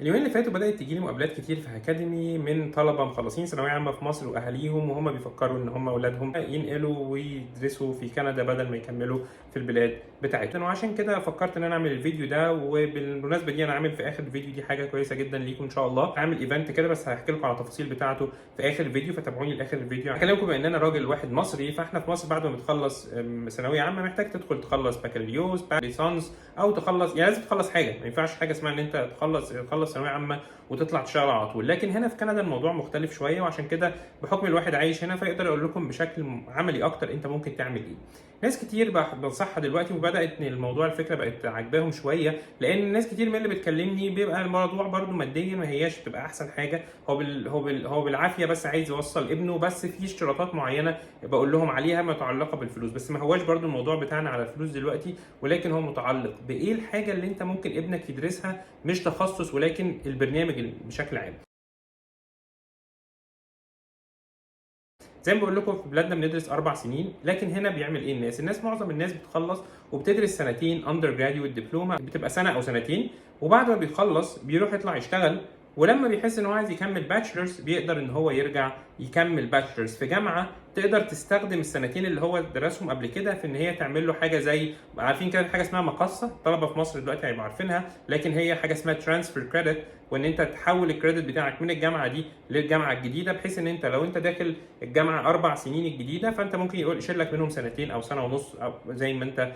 اليومين اللي فاتوا بدأت تجيلي مقابلات كتير في أكاديمي من طلبة مخلصين ثانوية عامة في مصر وأهاليهم، وهم بيفكروا إن هم أولادهم ينقلوا ويدرسوا في كندا بدل ما يكملوا في البلاد بتاعتهم. وعشان كده فكرت إن أنا أعمل الفيديو ده. وبالمناسبة دي أنا عامل في آخر الفيديو دي حاجة كويسة جدا ليكم إن شاء الله، عامل إيفنت كده بس هحكي لكم على التفاصيل بتاعته في آخر الفيديو، فتابعوني لآخر الفيديو. هكلمكم بما إن أنا راجل واحد مصري، فإحنا في مصر بعد ما بتخلص ثانوية عامة محتاج تدخل تخلص بكالوريوس ليسانس او تخلص، يعني لازم تخلص حاجه، ما ينفعش حاجه اسمها ان انت تخلص ثانويه عامه وتطلع تشتغل على طول. لكن هنا في كندا الموضوع مختلف شويه، وعشان كده بحكم الواحد عايش هنا فيقدر يقول لكم بشكل عملي اكتر انت ممكن تعمل ايه. ناس كتير بنصحها دلوقتي وبدات ان الموضوع الفكره بقت عاجباهم شويه، لان ناس كتير من اللي بتكلمني بيبقى الموضوع برده ماديا ما هياش بتبقى احسن حاجه، هو بالعافيه بس عايز يوصل ابنه، بس في اشتراطات معينه بقول لهم عليها متعلقه بالفلوس، بس ما هواش برده الموضوع بتاعنا على الفلوس دلوقتي، ولكن هو متعلق بايه الحاجه اللي انت ممكن ابنك يدرسها، مش تخصص ولكن البرنامج بشكل عام. زي ما بقول لكم في بلادنا بندرس 4 سنين، لكن هنا بيعمل ايه الناس معظم الناس بتخلص وبتدرس سنتين اندر جراديويت دبلومه، بتبقى سنه او سنتين، وبعد ما بيخلص بيروح يطلع يشتغل، ولما بيحس ان هو عايز يكمل باتشلرز بيقدر ان هو يرجع يكمل باتشلرز في جامعه تقدر تستخدم السنتين اللي هو درسهم قبل كده في ان هي تعمل له حاجه زي، عارفين كده حاجه اسمها مقصه، الطلبه في مصر دلوقتي هيبقوا عارفينها، لكن هي حاجه اسمها ترانسفير كريدت، وان انت تحول الكريدت بتاعك من الجامعه دي للجامعه الجديده، بحيث ان انت لو انت داخل الجامعه 4 سنين الجديده فانت ممكن يشيل لك منهم سنتين او سنه ونص او زي ما انت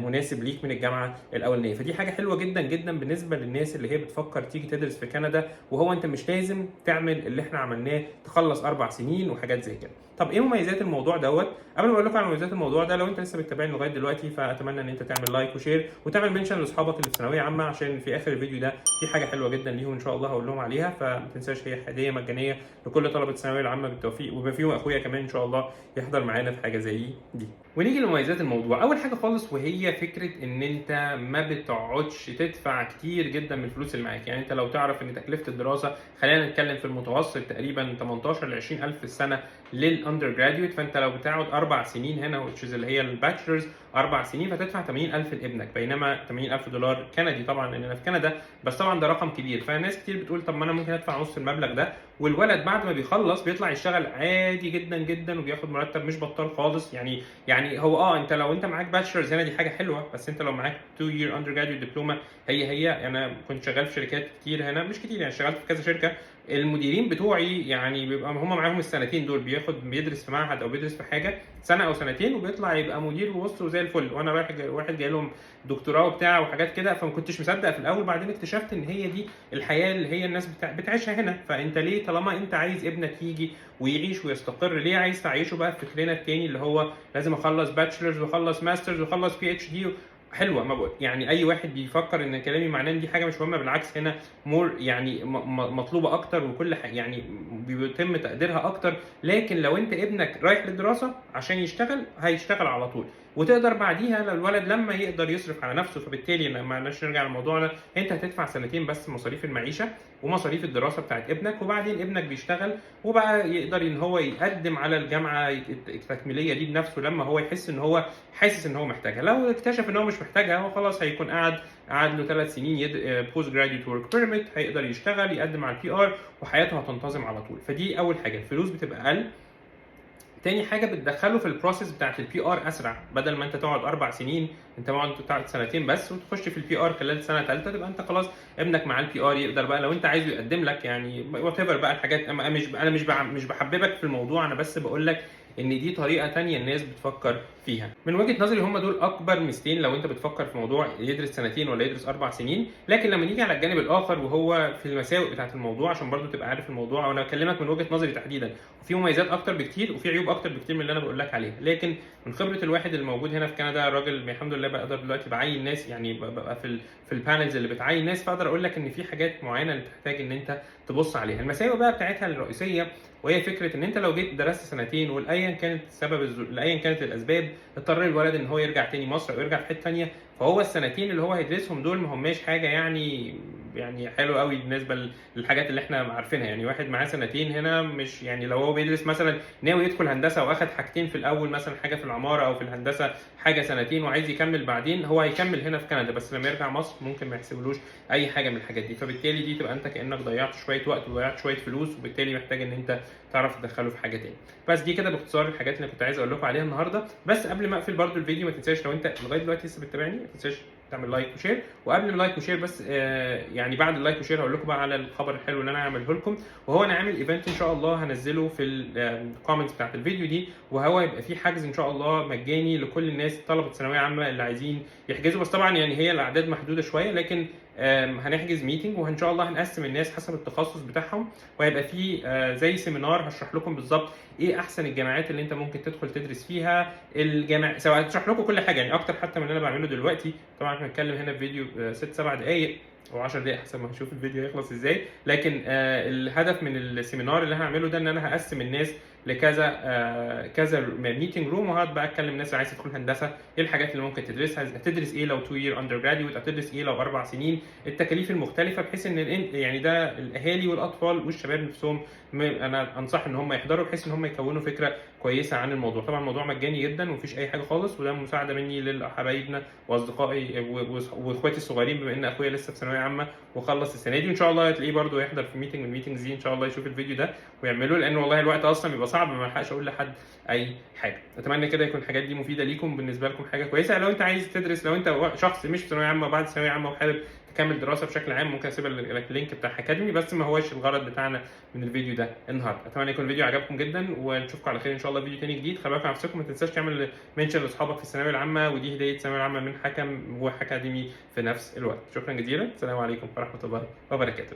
مناسب ليك من الجامعه الاولانيه. فدي حاجه حلوه جدا جدا بالنسبه للناس اللي هي بتفكر تيجي تدرس في كندا، وهو انت مش لازم تعمل اللي احنا عملناه تخلص 4 سنين وحاجات زي كده. طب ايه مميزات الموضوع دوت؟ قبل ما اقول لكم على مميزات الموضوع ده، لو انت لسه بتتابعني لغايه دلوقتي فاتمنى ان انت تعمل لايك وشير وتعمل منشن لاصحابك اللي في ثانويه عامه، عشان في اخر الفيديو ده في حاجه حلوه جدا ليهم ان شاء الله هقول لهم عليها، فما تنساش هي هديه مجانيه لكل طلبه الثانويه العامه بالتوفيق، وبما فيهم اخويا كمان ان شاء الله يحضر معانا في حاجه زي دي. ونيجي لمميزات الموضوع. اول حاجه خالص وهي فكره ان انت ما بتقعدش تدفع كتير جدا من الفلوس اللي معاك. يعني انت لو تعرف ان تكلفه الدراسه، خلينا نتكلم في المتوسط تقريبا 18 ل 20 الف في السنه للاندر جراديويت، فانت لو بتقعد 4 سنين هنا اللي هي الباتشلرز 4 سنين فتدفع 80,000 لابنك، بينما 80,000 دولار كندي طبعا لاننا في كندا، بس طبعا ده رقم كبير. فناس كتير بتقول طب ما انا ممكن ادفع نص المبلغ ده، والولد بعد ما بيخلص بيطلع يشتغل عادي جدا جدا وبياخد مرتب مش بطال خالص. يعني هو انت لو انت معاك باتشلرز هنا دي حاجه حلوه، بس انت لو معاك 2 year undergraduate diploma هي انا كنت شغال في شركات كتير هنا، مش كتير يعني اشتغلت في كذا شركه، المديرين بتوعي يعني بيبقى هم معاهم السنتين دول، بيدرس في معهد او بيدرس في حاجه سنه او سنتين وبيطلع يبقى مدير ووسط وزي الفل، وانا رايح واحد جاي لهم دكتوراه وبتاع وحاجات كده، فما كنتش مصدق في الاول، بعدين اكتشفت ان هي دي الحياه اللي هي الناس بتعيشها هنا. فانت ليه طالما انت عايز ابنك يجي ويعيش ويستقر، ليه عايز تعيشه بقى في فكرنا التاني اللي هو لازم اخلص باتشلرز واخلص ماسترز واخلص بي اتش دي؟ حلوه، ما بقول يعني اي واحد بيفكر ان كلامي معناه ان دي حاجه مش مهمه، بالعكس هنا مور يعني مطلوبه اكتر، وكل حاجه يعني بيتم تقديرها اكتر. لكن لو انت ابنك رايح للدراسه عشان يشتغل هيشتغل على طول، وتقدر بعديها لو الولد لما يقدر يصرف على نفسه، فبالتالي لما نرجع لموضوعنا انت هتدفع سنتين بس مصاريف المعيشه ومصاريف الدراسه بتاعت ابنك، وبعدين ابنك بيشتغل وبقى يقدر ان هو يقدم على الجامعه التكميليه دي بنفسه لما هو يحس ان هو حاسس ان هو محتاجها. لو اكتشف ان هو مش محتاجها هو خلاص هيكون قعد له 3 سنين بوست جراديويت ورك بيرميت، هيقدر يشتغل يقدم على البي ار وحياته هتنتظم على طول. فدي اول حاجه، الفلوس بتبقى اقل. تاني حاجه بتدخله في البروسيس بتاعت البي ار اسرع، بدل ما انت تقعد 4 سنين انت تقعد سنتين بس وتخش في البي ار خلال سنه ثالثه، تبقى انت خلاص ابنك مع البي ار يقدر بقى لو انت عايزه يقدم لك يعني وات ايفر بقى الحاجات. انا مش بحببك في الموضوع، انا بس بقول لك ان دي طريقه تانية الناس بتفكر فيها. من وجهه نظري هم دول اكبر ميزتين لو انت بتفكر في موضوع يدرس سنتين ولا يدرس 4 سنين. لكن لما نيجي على الجانب الاخر وهو في المساوئ بتاعه الموضوع، عشان برضو تبقى عارف الموضوع، وانا بكلمك من وجهه نظري تحديدا، وفي مميزات اكتر بكتير وفي عيوب اكتر بكتير من اللي انا بقول لك عليها، لكن من خبره الواحد الموجود هنا في كندا، الراجل الحمد لله بقدر دلوقتي بعين ناس، يعني ببقى في البانلز اللي بتعين ناس، فاقدر اقول لك ان في حاجات معينه اللي تحتاج ان انت تبص عليها. المساوئ بقى بتاعتها الرئيسيه وهي فكره ان انت لو جيت درست سنتين وايا كانت ايا كانت الاسباب اضطر الولد ان هو يرجع تاني مصر او يرجع في حته ثانيه، فهو السنتين اللي هو هيدرسهم دول ما هماش حاجه يعني يعني حلو قوي بالنسبه للحاجات اللي احنا عارفينها. يعني واحد معاه سنتين هنا، مش يعني لو هو بيدرس مثلا ناوي يدخل هندسه واخد حاجتين في الاول، مثلا حاجه في العماره او في الهندسه حاجه سنتين وعايز يكمل بعدين، هو هيكمل هنا في كندا، بس لما يرجع مصر ممكن ما يحسبلوش اي حاجه من الحاجات دي. فبالتالي دي تبقى انت كانك ضيعت شويه وقت وضيعت شويه فلوس، وبالتالي محتاج ان انت تعرف تدخله في حاجه تاني. بس دي كده باختصار الحاجات اللي كنت عايز اقول لكم عليها النهارده. بس قبل ما اقفل برده الفيديو، ما تنساش لو انت لغايه دلوقتي لسه بتتابعني ما تنساش تعمل لايك وشير. وقبل اللايك وشير بس يعني بعد اللايك وشير هقول لكم بقى على الخبر الحلو اللي انا هعمله لكم، وهو انا عامل ايفنت ان شاء الله هنزله في الكومنتس بتاعت الفيديو دي، وهو يبقى فيه حجز ان شاء الله مجاني لكل الناس طلبه ثانويه عامه اللي عايزين يحجزوا. بس طبعا يعني هي الاعداد محدوده شويه، لكن هنحجز ميتنج وان شاء الله هنقسم الناس حسب التخصص بتاعهم، وهيبقى فيه زي سيمينار هشرح لكم بالظبط ايه احسن الجامعات اللي انت ممكن تدخل تدرس فيها. الجامعه سواء هشرح لكم كل حاجه، يعني اكتر حتى من اللي انا بعمله دلوقتي. طبعا احنا هنتكلم هنا في فيديو 6 7 دقائق او 10 دقائق حسب ما هنشوف الفيديو يخلص ازاي. لكن الهدف من السيمينار اللي هعمله ده ان انا هقسم الناس لكذا كذا ميتنج روم، وهقعد بقى اتكلم الناس اللي عايزه تدخل هندسه ايه الحاجات اللي ممكن تدرسها، هتدرس ايه لو 2 year اندر جراديويت، هتدرس ايه لو 4 سنين، التكاليف المختلفه، بحيث ان يعني ده الاهالي والاطفال والشباب نفسهم انا انصح ان هم يحضروا، بحيث ان هم يكونوا فكره كويسه عن الموضوع. طبعا الموضوع مجاني جدا ومفيش اي حاجه خالص، وده مساعده مني لحبايبنا واصدقائي واخواتي الصغيرين، بما ان اخويا لسه في ثانويه عامه وخلص السنه دي. وان شاء الله هتلاقيه برده يحضر في ميتنج من الميتنجز دي ان شاء الله، يشوف الفيديو ده ويعمله، لان والله الوقت اصلا بيبقى صعب ما الحقش اقول لحد اي حاجه. اتمنى كده يكون الحاجات دي مفيده ليكم، بالنسبه لكم حاجه كويسه. لو انت عايز تدرس، لو انت شخص مش في ثانويه عامه بعد ثانويه عامه وحابب تكمل دراسه بشكل عام، ممكن اسيب لك اللينك بتاع اكاديمي، بس ما هوش الغرض بتاعنا من الفيديو ده النهارده. اتمنى يكون الفيديو عجبكم جدا، ونشوفكم على خير ان شاء الله فيديو تاني جديد. خلي بالك على نفسكم، ما تنساش تعمل منشن لاصحابك في الثانويه العامه، ودي هديه الثانويه العامه من حكم وحكاديمي في نفس الوقت. شكرا جزيلا، السلام عليكم ورحمه الله وبركاته.